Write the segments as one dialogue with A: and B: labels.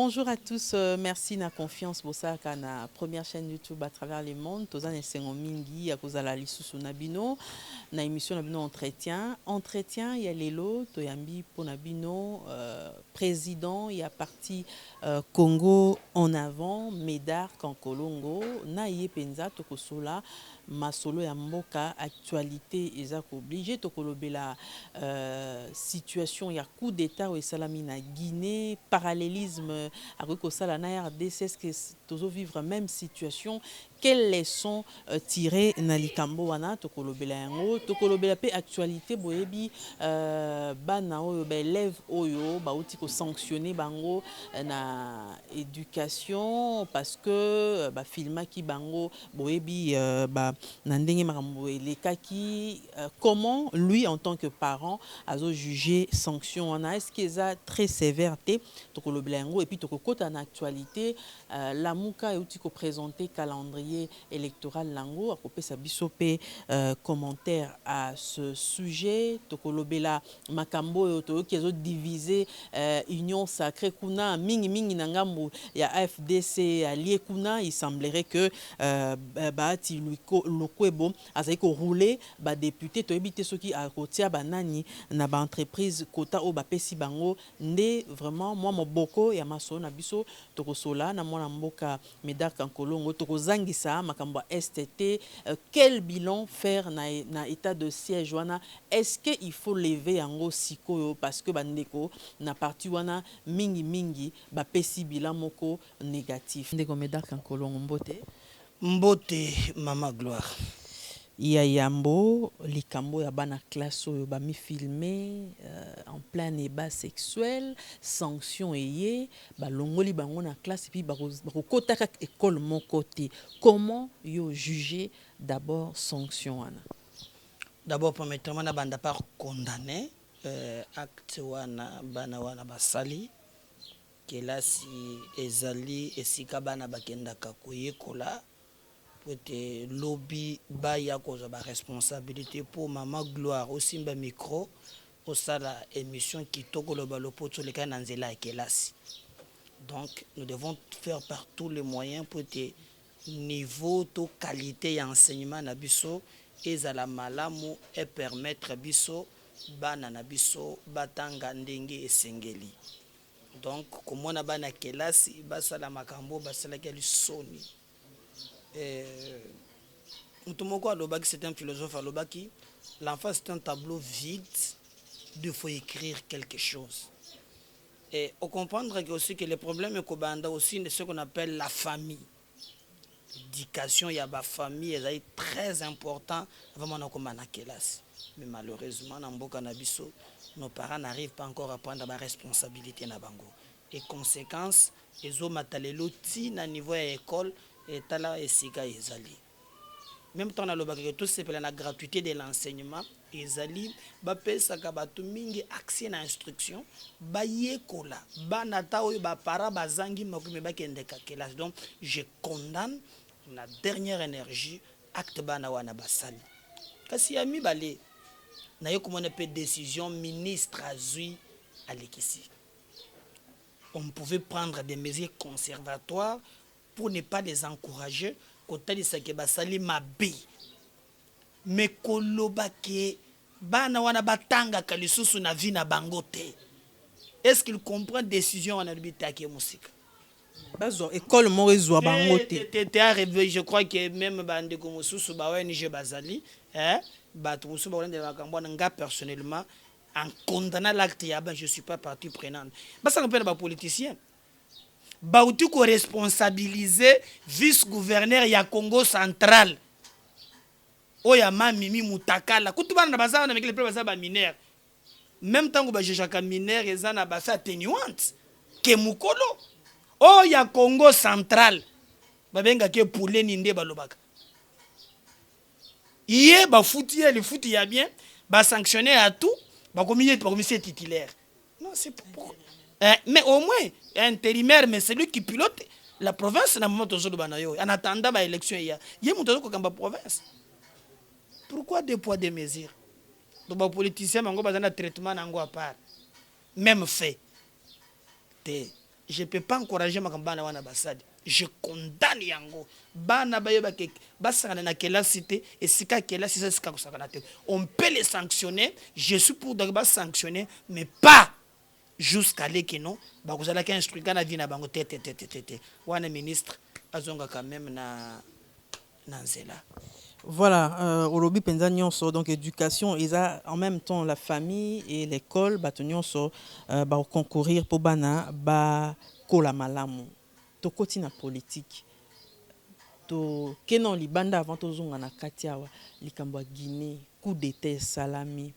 A: Bonjour à tous, merci na confiance bosaka na première chaîne YouTube à travers le monde. Tozan esengo mingi ya kozala lisusu na bino na émission na bino entretien ya lelo toyambi po na bino président ya parti Congo en avant Médard Kankolongo na ye penza tokosola masolo ya mboka actualité eza obligé tokolobela situation ya coup d'état au esalami na Guinée parallélisme avec osala na RDC, est-ce que tozo vivre même situation, quelles leçons tirer na likambo wana tokolobela yango tokolobela pe actualité boyebi bana oyo ba élève oyo ba uti ko sanctionner bango na éducation parce que ba filma ki bango boyebi ba na ndenge makambo elekaki comment lui en tant que parent azo juger sanction wana est-ce que ça très sévère te tokolobela yango et puis tokokota na actualité la muka euti ko présenter calendrier électoral lango akopesa biso pe commentaire à ce sujet tokolobela makambo oyo toyoki ezo diviser union sacrée kuna mingi na ngambo ya AFDC allié kuna il semblerait que baati lokwebo azali ko rouler ba député toyebi te soki akotia banani na ba entreprise kota o bapesi bango nde vraiment moi moboko ya maso na biso tokosola na mwana mboka Médard Kankolongo tokozangisa makambo STT quel bilan faire na état de siège wana est-ce que il faut lever yango sikoyo parce que bandeko na parti wana mingi bapesi bilan moko négatif ndeko Médard Kankolongo
B: mbote mama gloire
A: ya yambo likambo ya bana classe oyo bami filmé en plein débat sexuel sanction eye balongoli bango na classe puis bakokota kaka école moko te comment yo juger d'abord sanction wana
B: d'abord permettez-moi na banda par condamner acte wana bana wana basali kelasi ezali esika bana bakendaka koyekola peut lobby baya koza ba responsabilité pour mama gloire aussi mba micro au sala émission qui tokoloba lopoto le kana nzela ya kelasi. Donc nous devons faire par tous les moyens pour te niveau to qualité ya enseignement na biso ezala malamu et permettre biso bana na biso batanga ndenge esengeli. Donc komona bana kelasi basala makambo basala kali soni. Mutumoko alobaki c'est un philosophe alobaki l'enfant c'est un tableau vide il faut écrire quelque chose et on comprendre que aussi que le problème est kobanda aussi de ce qu'on appelle la famille l'éducation ya ba famille est très important avant na komana kelasi mais malheureusement na mboka na biso nos parents n'arrivent pas encore à prendre ba responsabilité na bango et conséquences ezo matalelo ti na niveau ya école et tala esika ezali même temps na lobaka que tout c'est pour la gratuité de l'enseignement ezali ba pesa ka batu mingi accès na instruction ba yekola bana ta oyo ba para bazangi makumi bakende ka classe. Donc je condamne la dernière énergie acte bana wana basali kasi ami balé na yo comment peut décision ministre azui alekisi on pouvait prendre des mesures conservatoires pour ne pas les encourager kotalisa ke basali mabe mais koloba ke bana wana batanga kalisusu na vie na bango te. Est-ce qu'il comprend décision wana libita ke musika
A: bazo école mo ezwa bango te
B: je crois que même bande ko mususu ba ONG bazali batu mususu ba olende makambo na nga personnellement en condamnant l'acte ya ben je suis pas partie prenante basa ngapela ba politicien bauti ko responsabiliser vice-gouverneur ya Congo central oya mamimi mutakala kutubana na bazana na mekele pe bazaba mineur même temps ko ba jejaka mineur ezana ba fa atténuante ke mukolo oya Congo central babenga ke poulet ninde balobaka yé ba futi le futi ya bien ba sanctionner à tout ba commissaire titulaire non c'est pourquoi mais au moins intérimaire mais c'est lui qui pilote la province na moment tozo bana yo en attendant ba élection ya yé muto ko kamba province. Pourquoi deux poids deux mesures donc ba politicien mango bazana traitement nango à part même fait te je peux pas encourager makambana wana basadi. Je condamne yango. Bana bayeba ke basana na kela cité et sika kela c'est sika kusakana te. On peut les sanctionner, je suis pour de sanctionner mais pas jusqu'à l'équino ba kozala ka instruire kana vie na bango tete. Wana ministre azonga quand même na nzela.
A: Voilà, au lobby penza nyonso, donc éducation, ils ont en même temps la famille et l'école, bato nyonso, ba concourir pour bana, ba kola malamu. To koti na politique. To kenon li banda avant to zonga na katiawa, likambo ya Guinée, coup d'état salami.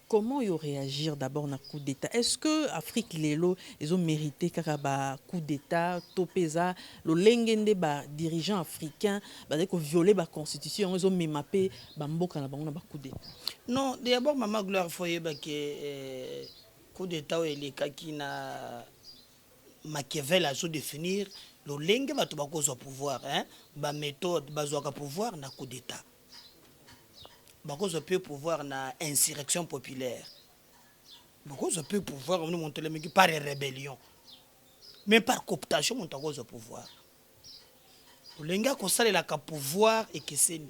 A: Comment ils réagir d'abord na coup d'état? Est-ce que Afrique lelo ils ont mérité kaka coup d'état topeza le lengende ba dirigeants africains ba deko violer ba constitution ils ont memapé ba mboka na bango na ba coup d'état?
B: Non, d'abord maman Gloire foye ba que coup d'état ou elekaki na Machiavel a so définir le lenge ba to ba kozo pouvoir hein ba méthode ba zo ka pouvoir na coup d'état. Beaucoup peut pouvoir na insurrection populaire. Beaucoup peut pouvoir nous monter le mec par rébellion. Mais par cooptation on t'a au pouvoir. Le gars qu'on sale la pouvoir et que c'est.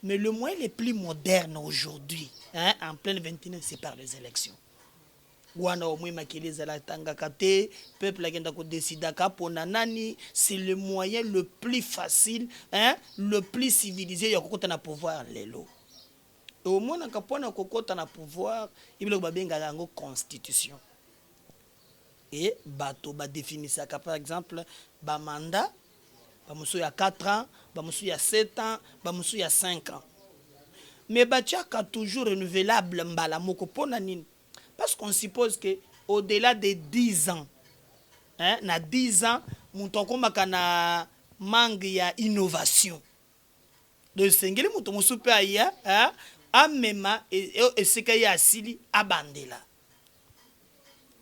B: Mais le moyen le plus moderne aujourd'hui, hein, en pleine 21e, c'est par les élections. Wana au moins makeleza la tanga kate, peuple agenda ko décida ka pona nani, c'est le moyen le plus facile, hein, le plus civilisé yokota na pouvoir lelo. Et au moins, on a pouvoir, il y a une constitution. Et bato ba définir ça par exemple, ba mandat, ba musu ya 4 ans, ba musu ya 7 ans, ba musu ya 5 ans. Mais ba tchaka toujours renouvelable mbala moko pona nini. Parce qu'on suppose que au-delà de 10 ans, hein, na 10 ans, muntoko makana mangue ya innovation. De sengeli muto musu pe aya, hein, Amema et ce qu'il y a Sili à Bandela.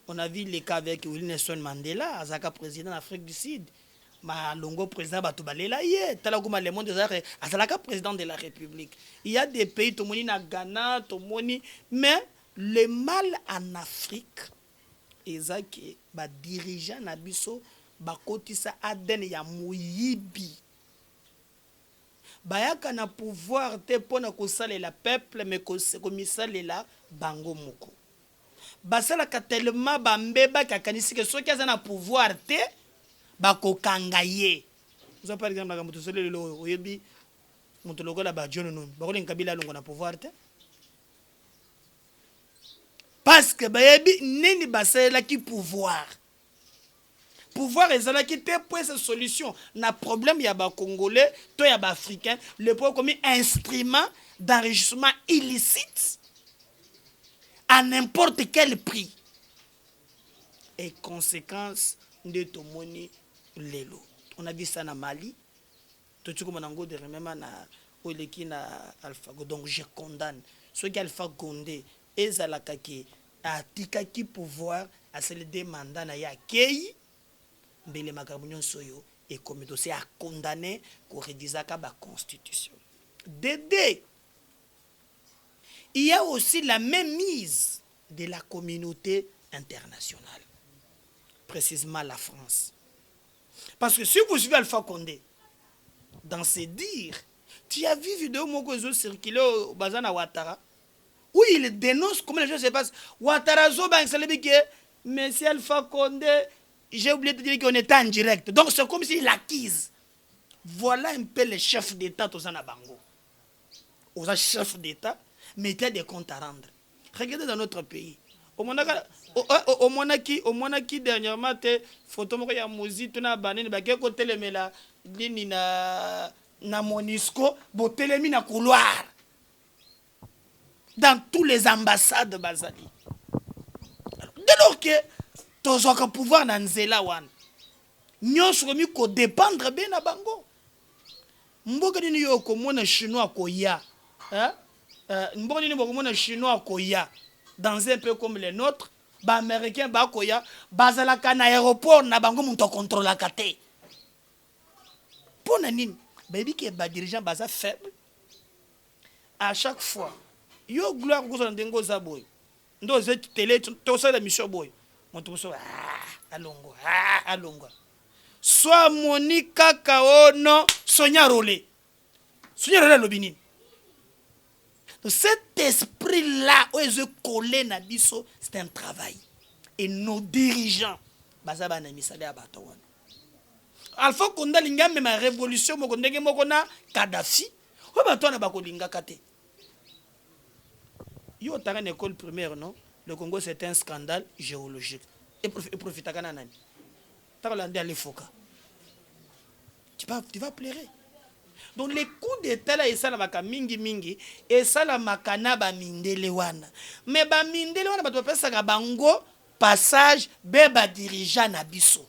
B: On a vu les cas avec Nelson Mandela, Azaka président d'Afrique du Sud. Ma longo président Batubalela yé, talaguma le monde Azalaka président de la République. Il y a des pays tomoni na Ghana, tomoni, mais le mal en Afrique ezaki ba dirigeant na biso ba kotisa aden ya muyibi. Bayaka na pouvoir te pona kosala la peuple mais komisala la bango moko. Basala ka tellement bambeba kakanisi que soki aza na pouvoir te bako kangaye. Vous par exemple na mutu solo lelo oyebi mutu lokola ba John Numi. Bako Kabila longo na pouvoir te. Parce que bayebi nini basala ki pouvoir. Pouvoir ezalaki te pour cette solution na problème ya ba congolais to ya ba africain le point comme instrument d'enrichissement illicite à n'importe quel prix et conséquence de tomoni lelo on a vu ça na Mali to tu comme nango de remema na oleki na Alpha Go donc je condamne ce qui Alpha Condé ezalaka ki atika ki pouvoir à se le demander na ya kei mbele makambo soyo et comme dossier a condamné pour rédiger la constitution. Dédé. Il y a aussi la même mise de la communauté internationale, précisément la France. Parce que si vous suivez Alpha Condé, dans ses dires, tu as vu vidéo mokozo circuler au Bazana Ouattara, où il dénonce comment les choses se passent. Ouattara Zoba, mais si Alpha Condé, j'ai oublié de dire qu'on était en direct. Donc c'est comme s'il acquise. Voilà un peu les chefs d'État aux Anabango. Aux chefs d'État, mettez des comptes à rendre. Regardez dans notre pays. Au Monaki dernièrement, photo de la musique, tu as banni, tu as côté le mela, na Monisco, botelemi na couloir. Dans tous les ambassades de Bazali. Dès lors que tous ont pouvoir dans nzela wan nyonso komi ko dépendre bien na bango mboka nini yo ko mona chinois ko ya hein mboka nini boko mona chinois ko ya dans un peu comme les nôtres ba américain ba ko ya bazalaka na aéroport na bango muntu contrôle la kate pona nini baby ke ba dirigeant baza faible à chaque fois yo gloire ko zo ndengo za boy ndo ze télé to ça la mission boy moto mosusu alongwa soit moni kaka ono Sonia Rolé alobi nini. Donc cet esprit-là, où ils ont collé na biso, c'est un travail. Et nos dirigeants, bazaba na misale ya bato wana. Alpha Konda linga même ma révolution moko ndenge moko na Kadhafi, o bato na bakolinga kate. Yo tanga na école primaire non, le Congo c'est un scandale géologique. Et profita kana nani. Ta kolande aller foka. Tu vas pleurer. Donc les coups d'état là ça la maka mingi et ça la makana ba mindele wana. Mais ba mindele wana ba to pesa ka bango passage beba dirigeant na biso.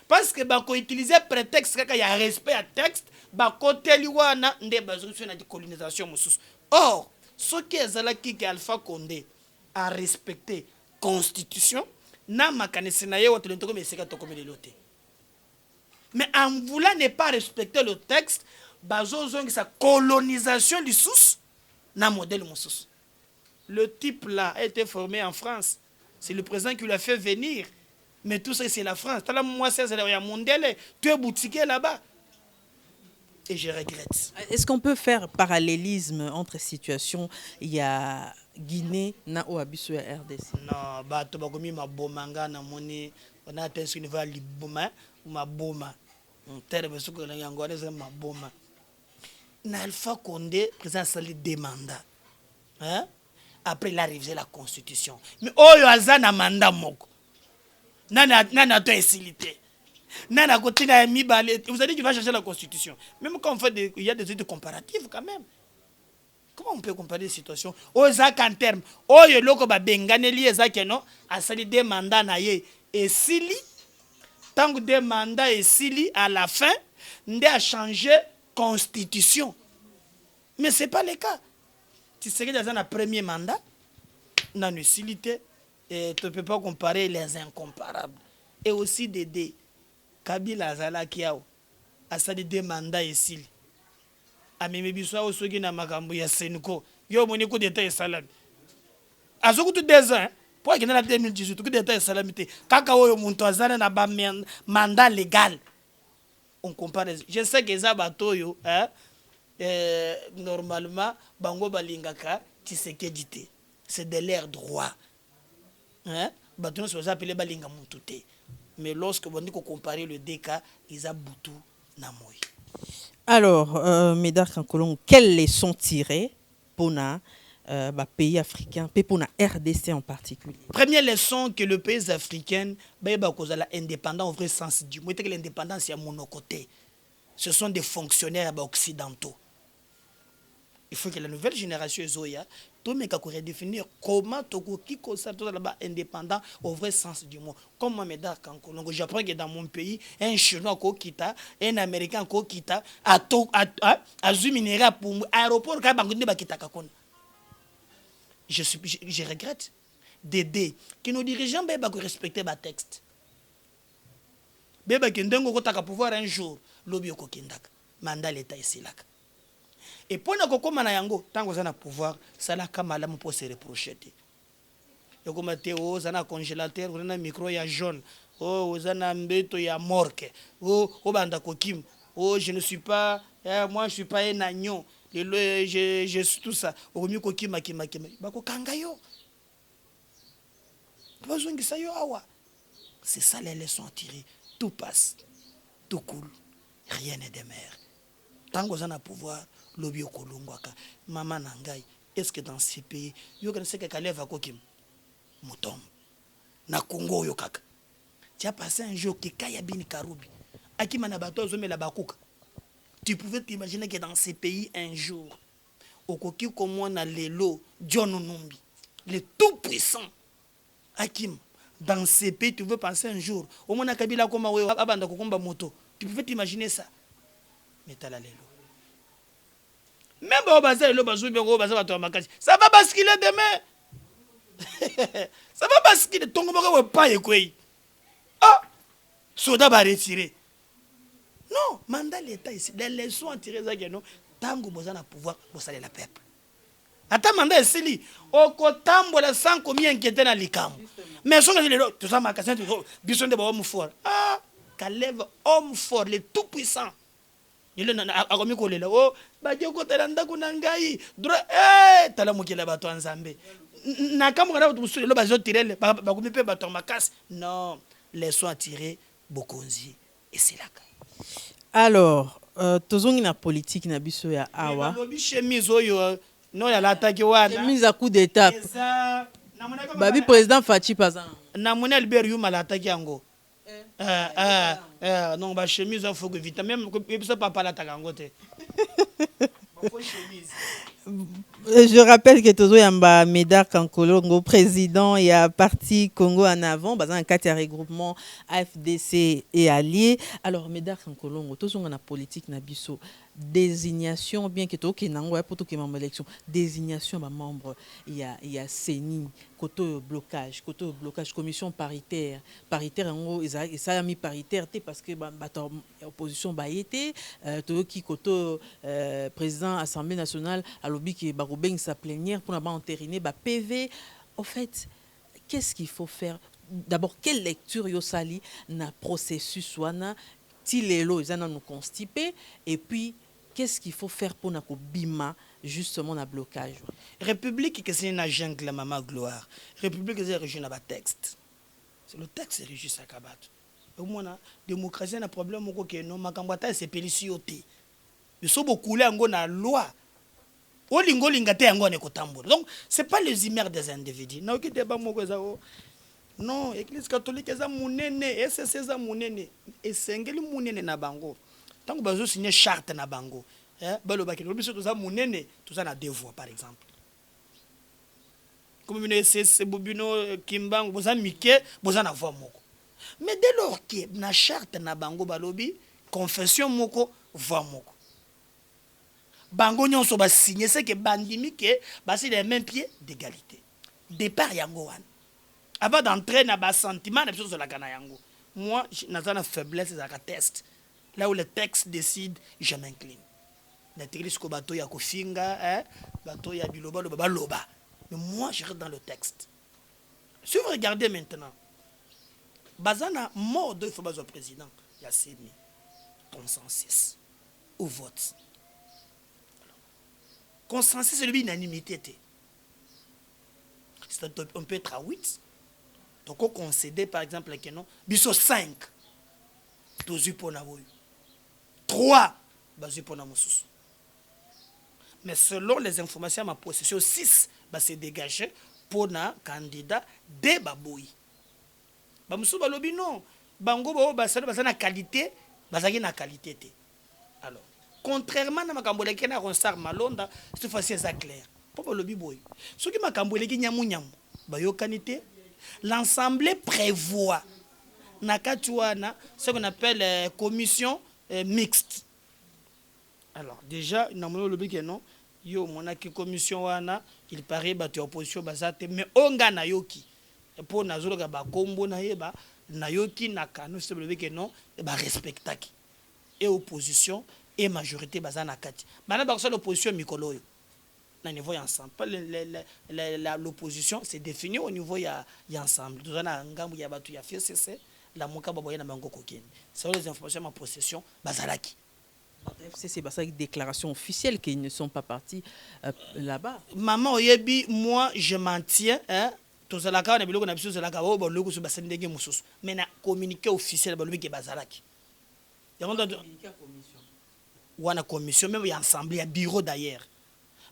B: Parce que ba ko utiliser prétexte kaka ya respect à texte ba koteli wana nde bazosuna na colonisation mususu. Or ce qui ezala ki Alpha Condé a respecté constitution na makanisi na ye wa to ko meseka to komeli loté. Mais en voulant ne pas respecter le texte, sa colonisation du sous, na modèle moussous. Le type là a été formé en France. C'est le président qui l'a fait venir. Mais tout ça, c'est la France. Moi, c'est la mondiale. Tu es boutiqué là-bas. Et je regrette.
A: Est-ce qu'on peut faire parallélisme entre situations? Il y a Guinée, na Oabisu et RDC.
B: Non, bah, tu vas commis ma bomanga, na moni, on a atteint ce niveau à l'iboma, ou ma boma. On terme ce que l'on a encore, c'est ma boma. Alpha Condé, président Sali demanda. Hein? Après, il a révisé la constitution. Mais oh, il y a un mandat moko. Nana to esilité. Nana côté na mi balé. Vous avez dit qu'il va changer la constitution. Même quand on fait il y a des études comparatives quand même. Comment on peut comparer les situations? Oh, ça en terme. Oh, il y a loko ba benganeli ezake non. A sali des mandats na ye. Et sili, tant que des mandats et sili à la fin, nde a changé constitution. Mais ce n'est pas le cas. Tu sais que dans un premier mandat, dans une utilité, et tu ne peux pas comparer les incomparables. Et aussi Dédé, Kabila Zala Kiao, a ça des mandats ici. A même biswa au sogi na makambu ya Senko, yo moni coup d'état et salam. A ce coup de 2 ans, pour qu'il y ait 2018, coup d'état et salamité, kakao yo monto azana na ba mandat légal. On compare. Je sais que ça bateau yo, hein, normalement, bango balingaka, Tshisekedi. C'est de l'air droit. Hein? Bateau se appelé balinga mutute. Mais lorsque on dit qu'on compare le DK, ils ont boutou namoy.
A: Alors, Médard Kankolong, quelles leçons tirer pour les pays africains, pour la RDC en particulier?
B: Première leçon que le pays africain, l'indépendance au vrai sens du mot, que l'indépendance est à mon côté. Ce sont des fonctionnaires occidentaux. Il faut que la nouvelle génération Zoya, tout le monde redéfinir comment qui considère là-bas indépendant au vrai sens du mot. Comme moi, Médard Kankolongo, j'apprends que dans mon pays, un Chinois qui quitte, un Américain qui quitte, à Zuminera pour l'aéroport, je regrette d'aider que nos dirigeants respectent le texte. Beba kendengo kotaka pouvoir un jour, lobi okokendaka, mandat l'état ici là. Et pour na kokoma na yango, tango za na pouvoir, sala kama malamu pour se reprocher. Yoko mateo za congélateur, za na micro ya jaune, oh za na mbeto ya morke, oh banda kokim, oh je ne suis pas, moi je suis pas un agneau, je suis tout ça, au mieux kokima kima. Bako kangayo. Bazongisa yo awa. C'est ça les leçons à tirer. Tout passe, tout coule, rien n'est de mer. Tant qu'on a pouvoir, lobby au Kolongwaka, maman Nangai, est-ce que dans ces pays, il y a que Kaleva va kokim mouton, na Congo yokaka. Tu as passé un jour qui Kaya Bini Karoubi, Akimana Bato Zome la Bakouka. Tu pouvais t'imaginer que dans ces pays, un jour, au Koki comme on a l'élo, John Numbi, le tout puissant, Akim. Dans ces pays, tu veux penser un jour. Au moins, Kabila comme Abanda Kokomba moto. Tu peux t'imaginer ça. Mais t'as la lélo. Même au bazar, ça va basculer demain. Ça va basculer. Ton gomo pas écoué. Ah, Soda va retirer. Non, mandat l'État ici. Les leçons à tirer ça, non. Tango Bozana pouvoir, vous allez la peuple. ata manda esili okotambola sans komi inquiété na likambo mais songa lelo toza magasin biso nde ba homme fort ah Caleb homme fort le tout puissant il akomi kolela o baje kotala ndako na ngai droit tala mokela bato ya nzambe na kambo kana bato mosusu lelo bazotirele bakomi mpe bato ya makasi non laissons attirer bokonzi esilaka.
A: Alors tozongi na politique na biso ya awa
B: balobi chemise oyo no yalataki wana
A: chemise à coup d'étape babi président Fachi Pazan
B: namoni Albert Yuma alataki yango non ba chemise il faut que vite même ça papa alataka yango te
A: Je rappelle que Tozo Yamba Médard Kankolongo, président et à parti Congo en avant, basé en 4 regroupement AFDC et alliés. Alors Médard Kankolongo, Tozo on a politique nabiso désignation bien que to kenango pour to membre élection désignation ba membre il y a CENI côté blocage commission paritaire en gros ça a mis paritaire parce que opposition ba été to ki côté président Assemblée nationale a lobby qui ba robeng sa plénière pour ba entériner ba PV. En fait, qu'est-ce qu'il faut faire? D'abord, quelle lecture yo sali na processus wana ti lelo ils nous constipé et puis qu'est-ce qu'il faut faire pour nako bima justement na blocage?
B: République que c'est une jungle maman gloire. République c'est régi na ba texte. C'est le texte régi sa kabat. Au moins na démocratie na problème moko que non makambata c'est pélicioté. Mais so beaucoup là ngo na loi. Olingo lingate yango ne kotambola. Donc c'est pas les humeurs des individus. Na okite ba moko za non église catholique eza munene SSC eza munene esengeli munene na bango. Tant que bazo signer charte na bango baloba ke biso toza munene toza na devoir par exemple comme une SSC bobino kimbango boza mike boza na voix moko mais dès lors que na charte na bango balobi confession moko voix moko bango nyonso ba signer c'est que bandimi ke basi les mêmes pieds d'égalité départ yango wan avant d'entrer na ba sentiment na biso sur la kana yango moi naza na faiblesse za ka test. Là où le texte décide, je m'incline. L'église ko bato ya kofinga, bato ya biloba loba loba. Mais moi je reste dans le texte. Si vous regardez maintenant, bazana mort de faut bazo président, il y a sémi consensus au vote. Consensus c'est l'unanimité. On peut être à 8. Donc on concédait par exemple que non, biso 5. Tozu pona boyo. 3 basé pour Namousous. Mais selon les informations à ma possession, 6 va se dégager pour un candidat de Baboui. Bamoussou balobi non. Bango bao basalo basana qualité, basaki na qualité te. Alors, contrairement à ma camboleki na ronsar malonda, cette fois-ci c'est clair. Pour balobi boy. Ce qui ma camboleki nyamu nyamu, bayo qualité, l'ensemble prévoit nakatuana ce qu'on appelle commission mixte. Alors déjà namoni lobi que non yo monaki commission wana il paraît bato opposition bazate mais onga na yoki pour nazoloka ba kombo na yeba na yoki na kanu c'est lobi que non ba respectaki et opposition et majorité bazana kati bana ba l'opposition mikolo yo na niveau ensemble pas l'opposition c'est défini au niveau ya ensemble tout na ngambu ya bato ya FCC la moka baboye na bango kokene c'est les informations ma possession bazalaki
A: c'est une déclaration officielle qu'ils ne sont pas partis là-bas.
B: Maman oyebi moi je m'en tiens tozalaka na biloko na biso zalaka o ba loko so basendenge mususu mais na communiqué officiel ba lobi ke bazalaki yango commission wana commission même ya assemblée ya bureau d'ailleurs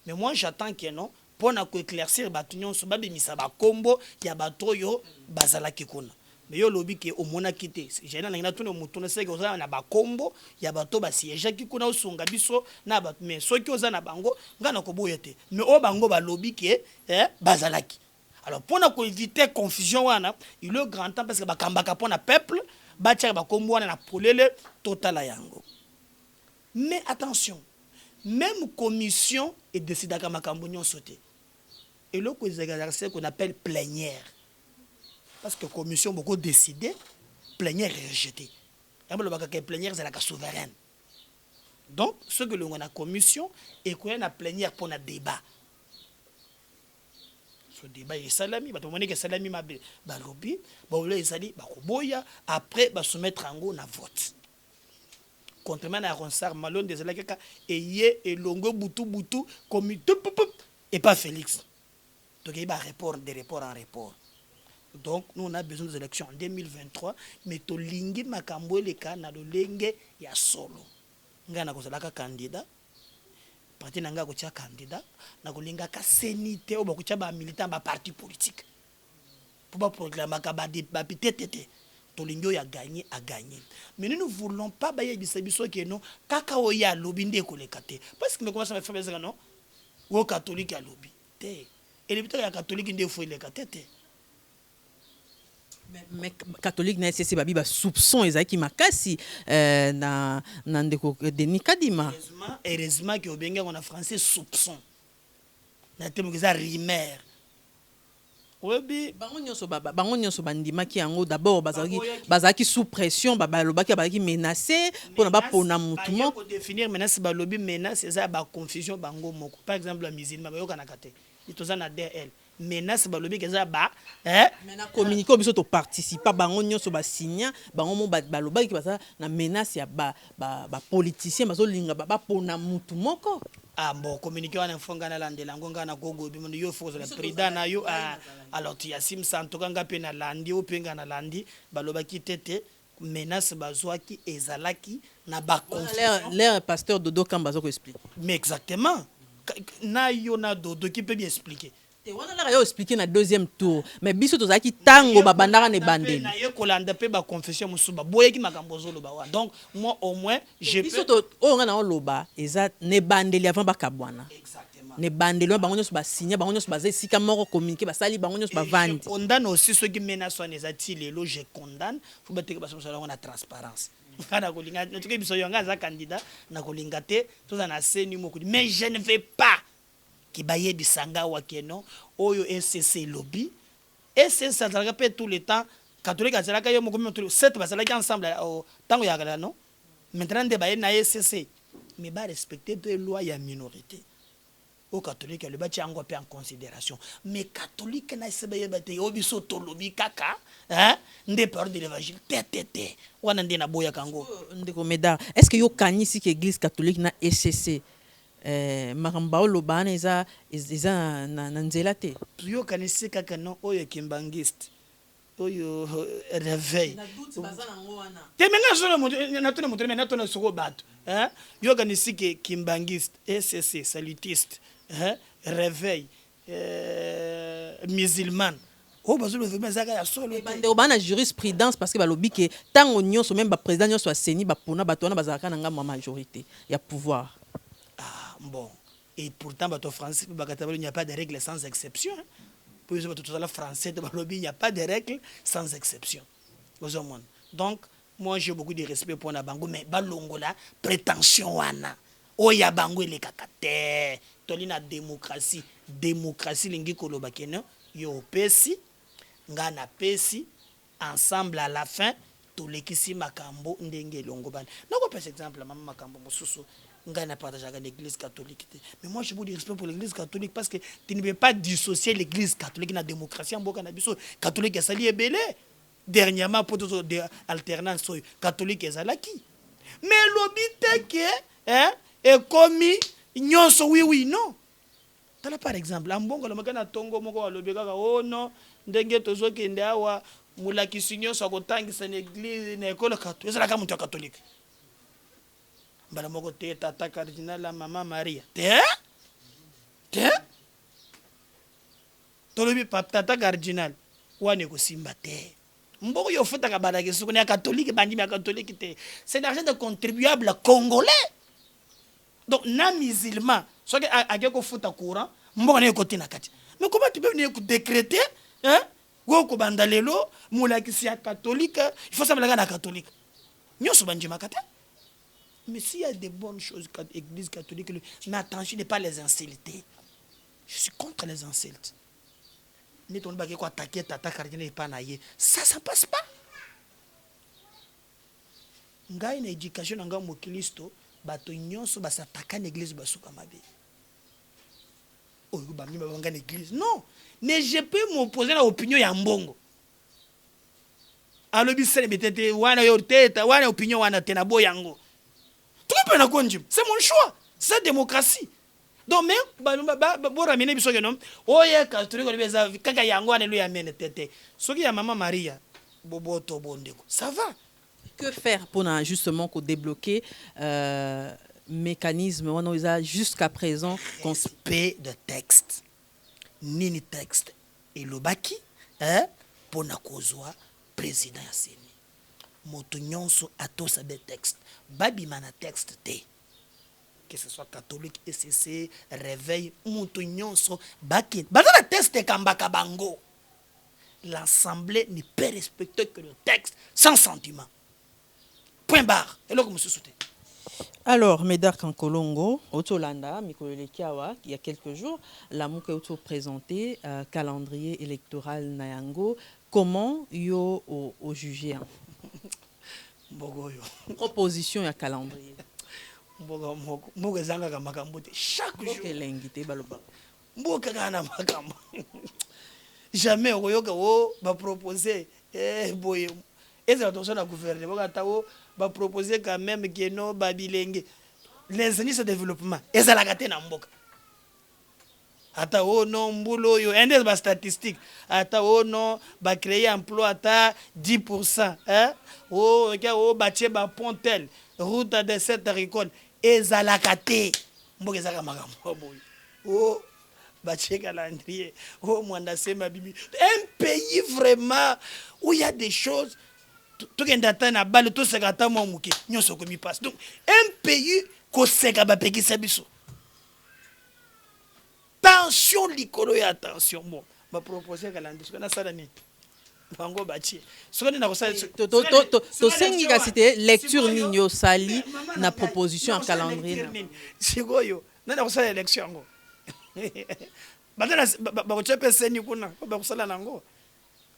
B: mais moi j'attends que non pour na ko éclaircir batunyon so babimisa ba kombo ya batoyo bazalaki kuna. Mais yo lobi ke omona kité j'ai na ngina tuna mutuna seke oza na bakombo ya bato ba siège ki kuna osunga biso na ba mais soki oza na bango ngana ko boyete mais o bango ba lobi ke bazalaki. Alors pour na ko éviter confusion wana il est grand temps parce que bakambaka pona peuple ba tia bakombo wana na polele total yango. Mais attention, même commission est décidé à makambo nyonso te. Et le qu'on appelle plénière. Parce que la commission a beaucoup décidé, plénière est rejetée. La plénière, c'est la souveraine. Donc, ce que l'on a la commission, et qu'on a plénière pour un débat. so débat et salami bato moni que salami mabe balobi ba ole ezali ba koboya après ba soumettre ango na vote contrairement à Ronsard Malone des Alakaka et yé et longo butu comité et pas Félix donc il y a report des reports en report donc nous on a besoin des élections en 2023 mais to lingi makambo eleka na lolenge ya solo ngana kozalaka candidat parti nanga ko tia candidat na kolinga ka sénité ou ba ko tia ba militant ba parti politique pour pas proclamer ka ba pitete to lingo ya gagner a gagner mais nous ne voulons pas ba yebisa biso que non kaka o ya lobby nde ko lekate parce que me commence à faire ça non ou catholique ya lobby te et les bitaka ya catholique nde faut lekate te
A: mais catholique na SCC babi ba soupçon ezaki makasi na ndeko Denis Kadima
B: heureusement que obenga on a français soupçon na temo que ça rumeur obi
A: bango nyonso bandimaki yango d'abord bazaki sous pression balobaki bazaki menacé pour na ba pona mutu moko
B: définir menace balobi menace ça ba confusion bango moko par exemple la musulman bayoka na kate itoza na DL menace balobi keza ba
A: mena communiquer biso to participer bango nyonso ba signer bango mo balobaki baza na menace ya ba politicien bazo linga ba pona mutu moko
B: bon communiquer wana mfongana landela ngonga na gogo bimono yo fozo la président na yo alors tu yasim santo kanga pe na landi o penga na landi balobaki tete menace bazwaki ezalaki na ba
A: l'air pasteur Dodo Kamba zo ko explique
B: mais exactement na yo na Dodo qui peut bien expliquer
A: te wana la yo expliquer na deuxième tour mais biso tozaki tango babandaka ne bandeli
B: na ye kolanda pe ba confession musuba boyeki makambo zolo ba wa donc moi au moins je
A: biso to o nga na loba eza ne bandeli avant bakabwana
B: exactement
A: ne bandeli bango nyonso ba signer bango nyonso baza sika moko communiquer basali bango nyonso ba vandi
B: je condamne aussi ceux qui menacent on les ati lelo je condamne faut bateke baso sala na transparence kana kolinga natuke biso yanga za candidat na kolinga te toza na seni moko mais je ne vais pas qui baye bisanga wakeno oyo SCC lobby SCC ça répète tout le temps catholique azalaka yo moko tout sept bazalaki ensemble au tango ya kala non maintenant de baye na SCC mais ba respecter de loi ya minorité au catholique le bati ango pe en considération mais catholique na sebaye bate obiso to lobby kaka nde parole de l'évangile tete wana nde na boya kango
A: ndeko Médard est-ce que yo kanisi que église catholique na SCC makamba olobana eza na nzela te
B: yo kanisi kaka non oyo kimbangiste oyo réveil te menga solo na tuna mutu na tuna soko bato yo kanisi ke kimbangiste SCC salutiste réveil musulman o bazolo vraiment zaka ya solo
A: bande obana jurisprudence parce que balobi ke tango nyonso même ba président nyonso aseni ba pona bato wana bazalaka na ngamba majorité ya pouvoir.
B: Bon, et pourtant, bateau français, il n'y a pas de règles sans exception. Pour les autres, français, il n'y a pas de règles sans exception. Donc, moi, j'ai beaucoup de respect pour la Bango, mais Balongola, prétention, wana. Oya Bango, les kakate. Tolina démocratie. Démocratie, lingi kolobakeno. Yo pesi, ngana pesi, ensemble à la fin, tous les kisi makambo, ndenge longoban. Non, par exemple, maman makambo, mosusu. Ngana partage avec l'église catholique. Mais moi, je vous dis respect pour l'église catholique parce que tu ne peux pas dissocier l'église catholique de la démocratie. En Boka Nabiso, catholique est sali et belé. Dernièrement, pour tous les alternances, catholique est salaki. Mais l'obité est commis, nyonso oui, non. Tala par exemple, en Bongo, le makana tongo moko alobeka oh non, ndenge tozo kende awa mulaki sinyo so kotangisa l'église na école catholique. C'est la camuta catholique. Bala moko te tata cardinal la maman Maria te tolobi tata cardinal wane ko simba te mboko yo futa ka bala ke suko na catholique bandi ma catholique te c'est l'argent de contribuable congolais donc na musulman so que ake ko futa courant mboko na ko tina kati mais comment tu peux venir décréter go ko banda lelo mulaki si catholique il faut ça la catholique nyoso bandi makata. Mais s'il y a des bonnes choses, l'église catholique, mais attention, ne pas les insulter. Je suis contre les insultes. Ça passe pas. Il y a une éducation dans le Christo, bato nyonso basataka l'église basuka mabe. oyo bami babanga l'église. Non, ne je peux m'opposer à l'opinion ya mbongo. Alobi sele betete wana yo teta wana opinion wana tena boyango. Tout peut na konjim. C'est mon choix. C'est démocratie. Donc même bo ramene biso que non. Oye ka turi ko beza kaka yango wana ya mene tete. Soki ya mama Maria boboto bondeko. Ça va.
A: Que faire pour justement débloquer mécanisme on a jusqu'à présent
B: respect de texte. Nini texte et lobaki hein pour na kozwa président ya seni. Moto nyonso atosa des textes. Babi mana texte te. Que ce soit catholique, ECC, réveil, moto nyonso baki. Bazana texte kambaka bango. L'assemblée ne peut respecter que le texte sans sentiment. Point barre. Et là, comme souté.
A: Alors, Médard Kankolongo, Otolanda, Mikolekiawa, il y a quelques jours, la Mouka Auto présenté calendrier électoral Nayango. Comment yo au jugé proposition à calendrier.
B: Chaque jour. Jamais on va proposer boye. Et ça attention à gouverner. Va proposer quand même que non babilenge. Les ennemis de développement. Et ça la gâté na mboka. Ata o non mbulo yo index ba statistique. Ata o non ba créer emploi ata 10%. Hein? O batie ba pontel. Route de cette récolte. Et ça la gâté. Mboka za makambo boy. Oh batie calendrier. Oh mwanda sema bibi. Un pays vraiment où il y a des choses tout qui est na balle tout sekata mo muke nyonso ko mi passe. Donc un pays ko seka ba pekisa biso. Tension likolo ya attention bon ba proposer calendrier ce qu'on a ça là ni bango batie ce qu'on a ko ça
A: to sengi ka cité lecture ninyo sali na proposition en calendrier
B: sikoyo na ko ça élection ngo badana ba ko chepe seni kuna ba ko sala nango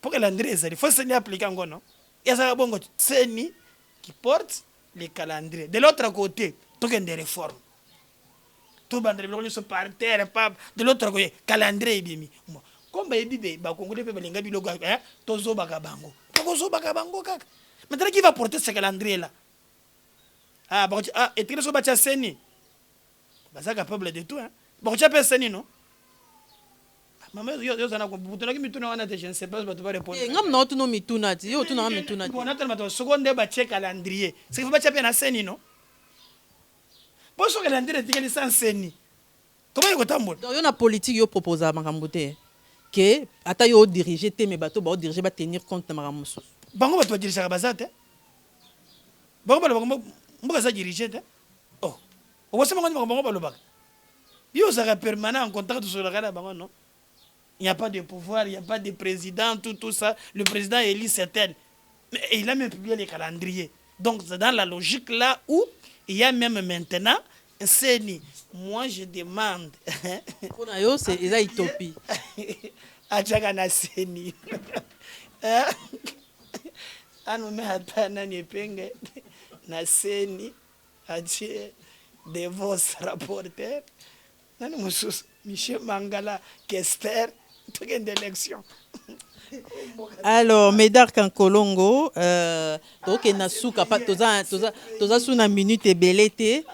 B: pour calendrier ça il faut seni appliquer ngo non et ça bongo seni qui porte les calendriers de l'autre côté tout que des réformes tout bandre bi so par terre pas de l'autre côté calendrier bimi comme ba bibe ba congolais pe balinga bilogo hein tozo baka bango kaka maintenant qui va porter ce calendrier là et tu so bacha seni baza capable de tout hein bon tu appelles seni non maman yo sana ko butuna ki mituna wana te je ne sais pas ba to répondre
A: ngam na tu no mituna ti yo tu na mituna
B: bon na tellement seconde ba check calendrier c'est qu'il faut pas chaper na seni non. Bon, ce calendrier est sans seni. Comment il est
A: donc, il y a une politique qui propose à Makambote que, ata yo diriger, mais bateau, ba diriger, ba tenir compte de Makamoso.
B: Bango ba diriger à Bazate. Bango ba diriger. Oh, on va se demander bango ba lo bak. Yo sera permanent en contact sur le radar bango non. Il n'y a pas de pouvoir, il n'y a pas de président, tout ça. Le président élit certaines. Mais il a même publié les calendriers. Donc c'est dans la logique là où il y a même maintenant un CENI. Moi, je demande.
A: Pour nous, c'est une utopie.
B: Adjaga na CENI. Anu me hatana ni penge na CENI. Adje de vos rapporteurs. Nani musus Michel Mangala Kester. Tout gain d'élection.
A: Alors, Médard Kankolongo, donc na suka pa toza suna minute ebelete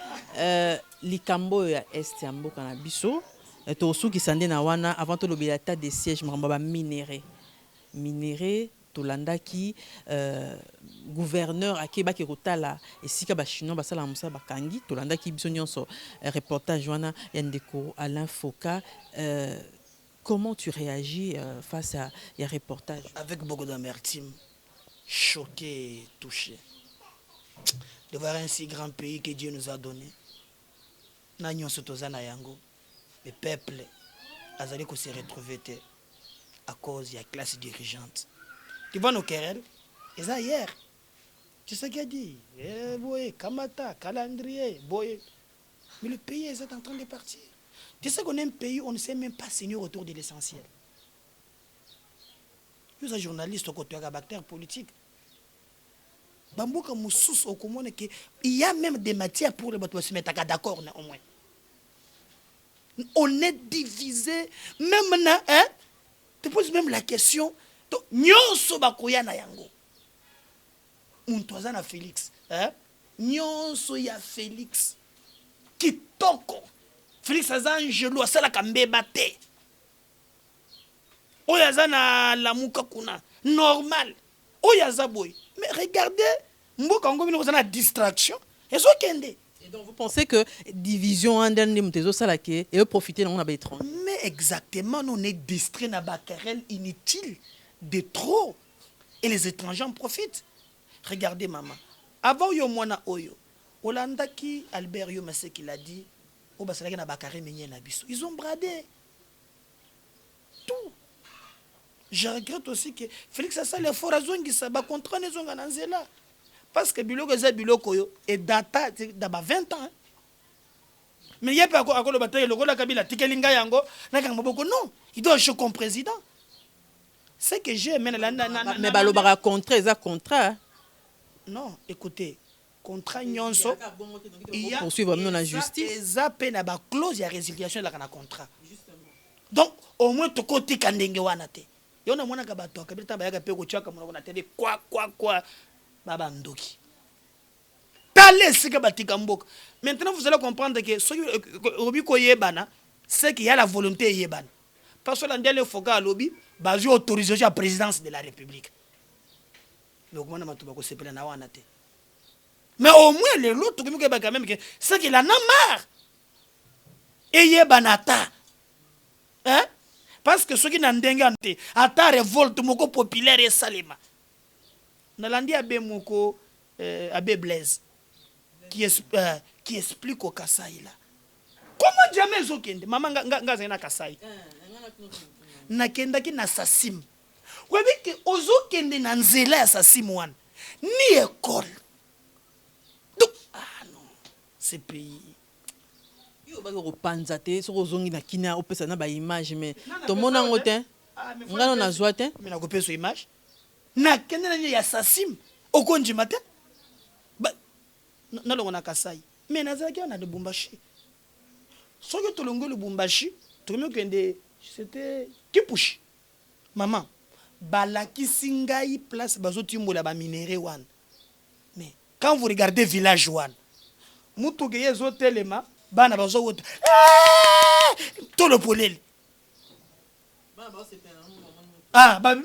A: likambo ya est ya mboka na biso to suki sande na wana avant to lobela ta de siège mamba minéré to landaki gouverneur akeba ki kotala esika ba chinois basala musa bakangi to landaki biso nyonso reportage wana ya ndeko Alain Foka. Comment tu réagis face à un reportage?
B: Avec beaucoup d'amertume, choqué et touché. De voir un si grand pays que Dieu nous a donné. Le peuple a se retrouver à cause de la classe dirigeante. Tu vois nos querelles? Et ça hier. Tu sais ce qu'il a dit? Kamata, calendrier, boy. Mais le pays est en train de partir. Tu sais qu'on est un pays où on ne sait même pas s'ignorer autour de l'essentiel. Nous sommes journalistes au côté de bactère politique. Il y a même des matières pour les bateaux se mettre d'accord au moins. On est divisé. Même na, hein? Tu poses même la question. Nyonso bakoya na yango. Muntoza na Félix. Hein? Nyonso ya Félix. Kitoko. Félix aza angelo asala kambeba te. Oyaza na lamuka kuna. Normal. Oyaza boy. Mais regardez, mboka ngo bino na distraction. Ezo kende.
A: Et donc vous pensez que division en dernier mutezo salake et profiter dans la étrange.
B: Mais exactement, on est distrait na bakarel inutile de trop et les étrangers en profitent. Regardez maman. Avant yo mwana oyo, Olanda qui Albert Yomase qui l'a dit, au basalaki na bakarel menye na biso. Ils ont bradé tout. Je regrette aussi que Félix a ça l'effort à zongi ça ba contre les zonga nanzela. Parce que biloko za biloko yo et data d'aba 20 ans. Hein? Mais il y a pas encore le bataille le rôle Kabila tikelinga yango na kanga maboko non, il doit jouer comme président. C'est que j'ai mais
A: mais balobara contrat ça contrat.
B: Non, écoutez, contrat nyonso il y a
A: poursuivre même la justice.
B: Et ça peine à ba clause de résiliation de la contrat. Donc au moins to côté kandenge wana te. Yo na mwana ka bato Kabila tabayaka pe ko chaka mona na télé quoi baba ndoki. Maintenant, vous allez comprendre que ce c'est qu'il y a la volonté yebana. Parce que l'andel faut qu'à lobby, basé autorisation à la présidence de la République. Mais au moins les autres quand même c'est qu'il en a marre. Et yebanata. Hein? Parce que ceux qui n'ont pas ata révolte moko populaire et salima. Nalandi abe moko abe Blaise. Qui explique au Kasaï là. Comment jamais zokende maman nga na Kasaï. Na kenda ki na Sasim. Webi ke ozokende na nzela ya Sasim wan. Ni école. Donc non, c'est pays.
A: Yo ba ko panza te so ozongi na kina opesa na ba image mais to mona ngote. Ngano na zoate.
B: Mais na ko pesa image. Na kenda na ya Sasim okonji matin. Non, on a Kasaï. Mais on a de Bumbashi. Ce que tu as le Bumbashi, c'était Kipushi. Maman, balaki singai place bazotimbo la ba minéré wan. Mais quand vous regardez village wan, mutu geye zo telema, bana bazo woto. Tout le polel. Ah, ba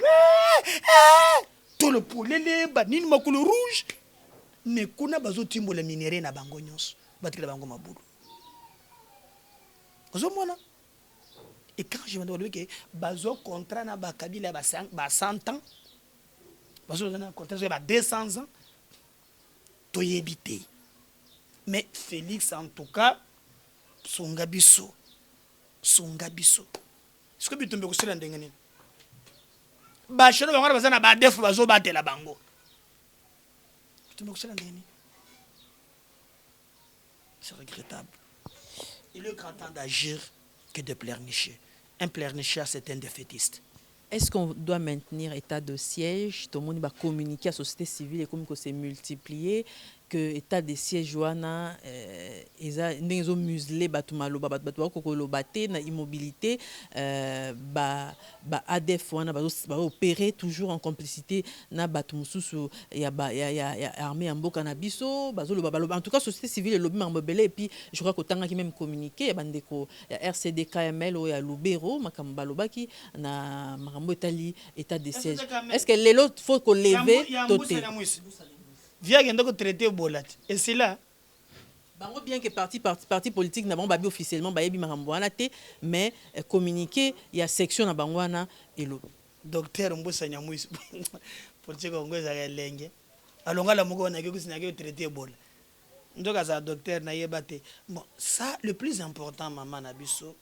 B: tout le polel, ba nini makolo rouge. Mais kuna bazo timbo la minéré na bango nyonso batikela bango mabulu ozomona. Et quand je me demande que bazo contrat na bakabila ba 100 ans bazo na contrat ba 200 ans to yebité. Mais Félix en tout cas songa biso ce que bitumbe ko sila ndengene ba shano bango bazana ba defu bazo batela bango. C'est regrettable. Il est grand temps d'agir que de pleurnicher. Un pleurnicheur, c'est un défaitiste.
A: Est-ce qu'on doit maintenir état de siège? Tout le monde va communiquer à la société civile et comme que c'est multiplié, que état de siège wana ils ont muselé batumalo batwa kokolo baté na immobilité ADF wana ba opérer toujours en complicité na batumususu ya armée en mboka na biso bazolo en tout cas société civile lobby mambobele. Et puis je crois qu'otanga qui même communiqué ya bandeko ya RCD KML ou ya Lubero makamba lobaki na makambo etali état de siège. Est-ce que les autres faut qu'on lever toté
B: via que traiter bolat et c'est là
A: bango bien que parti politique na bango babi officiellement bayebi makambo wana te mais communiquer ya section na bango wana elo
B: docteur Mbosa Nyamwisi politique ngo za lenge alonga la moko na ke kusina ke traiter bola ndoka za docteur na yebate. Bon ça le plus important maman na biso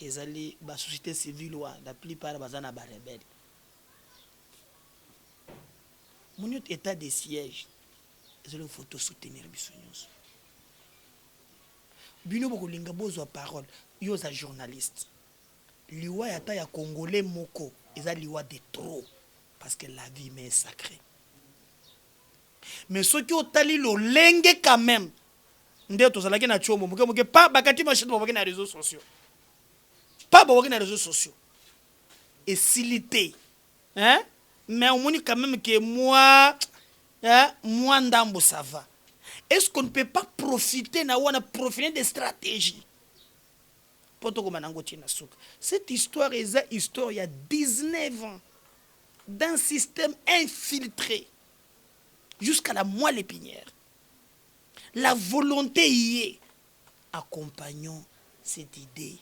B: ezali ba société civile wa la plupart bazana ba rebelle. Mon état de siège, il faut soutenir Bissonios. Bino boko linga bozo parole, yo za journaliste. Liwa yata ya congolais moko, eza liwa de trop parce que la vie est sacrée. Mais ce qui otali lo lenge quand même, nde tozalaki na tiomo moke moke pa bakati machine babaki na réseaux sociaux pa babaki na réseaux sociaux esilité hein mais on dit quand même que moi hein moi ndambo ça va. Est-ce qu'on ne peut pas profiter na wana profiter des stratégies poto ko manango tina suka. Cette histoire est une histoire il y a 19 ans d'un système infiltré jusqu'à la moelle épinière. La volonté y est. Accompagnons cette idée.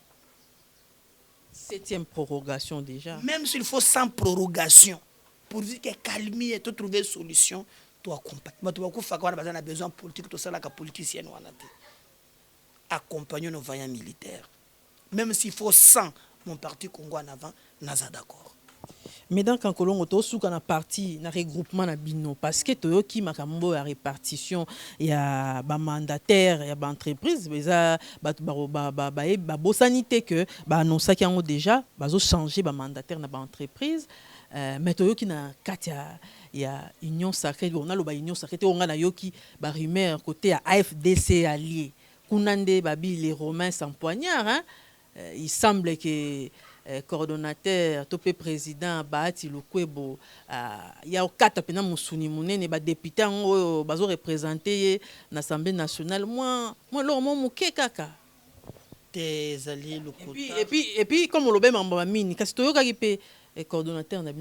A: 7e prorogation déjà.
B: Même s'il faut sans prorogation, pour dire que calmer et trouver une solution, tu accompagnes. Mais tu as besoin de politique, tout ça, la politicienne. Accompagnons nos vaillants militaires. Même s'il faut 100, mon parti Congo en avant, nous sommes d'accord.
A: Mais dans Kankolongo, tu as un parti, un regroupement na bino, parce que tu as qui makambo la répartition, il y a des mandataires, il y a des entreprises, il y a des sanité que annoncer qui ont déjà changer les mandataires dans les entreprises. Mais tu as qui na katia il y a union sacrée, on a le union sacrée, on a yoki ba rumeur côté à AFDC allié. Kunande babi les Romains sans poignard, hein? Il semble que coordonnateur topé président Bahati Lukwebo ya okata pena musuni munene ba député ngo bazo représenter l'Assemblée nationale moi lo mo muke kaka
B: tes alliés le
A: et puis comme on le mamba mini kasi toyoka ki pe coordonnateur na